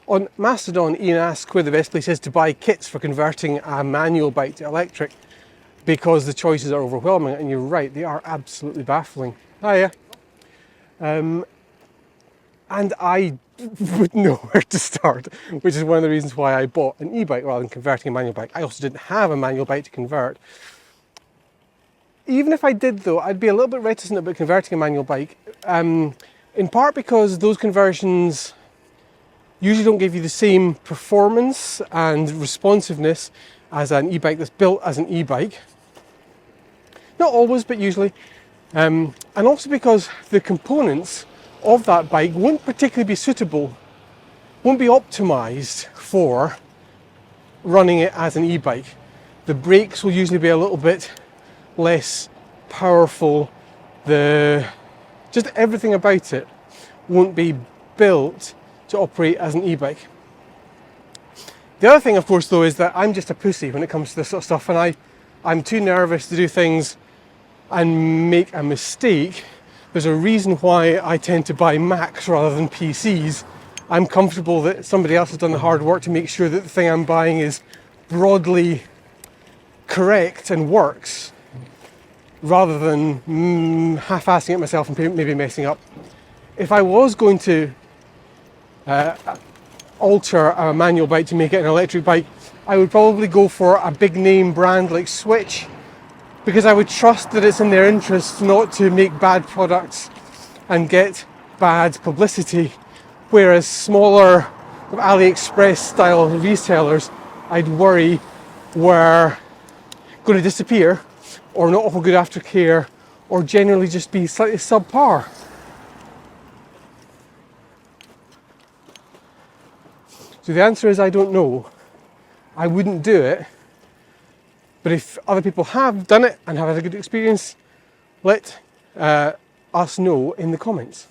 On Mastodon, Ian asks where the best place is to buy kits for converting a manual bike to electric because the choices are overwhelming, and you're right, they are absolutely baffling. Hiya. And I wouldn't know where to start, which is one of the reasons why I bought an e-bike rather than converting a manual bike. I also didn't have a manual bike to convert. Even if I did though, I'd be a little bit reticent about converting a manual bike, in part because those conversions usually don't give you the same performance and responsiveness as an e-bike that's built as an e-bike. Not always, but usually. And also because the components of that bike won't particularly be suitable, won't be optimized for running it as an e-bike. The brakes will usually be a little bit less powerful. Just everything about it won't be built to operate as an e-bike. The other thing, of course, though, is that I'm just a pussy when it comes to this sort of stuff, and I'm too nervous to do things and make a mistake. There's a reason why I tend to buy Macs rather than PCs. I'm comfortable that somebody else has done the hard work to make sure that the thing I'm buying is broadly correct and works, rather than half-assing it myself and maybe messing up. If I was going to alter a manual bike to make it an electric bike, I would probably go for a big name brand like Switch, because I would trust that it's in their interest not to make bad products and get bad publicity, whereas smaller AliExpress style resellers I'd worry were going to disappear or not offer good aftercare or generally just be slightly subpar. So the answer is I don't know. I wouldn't do it. But if other people have done it and have had a good experience, let us know in the comments.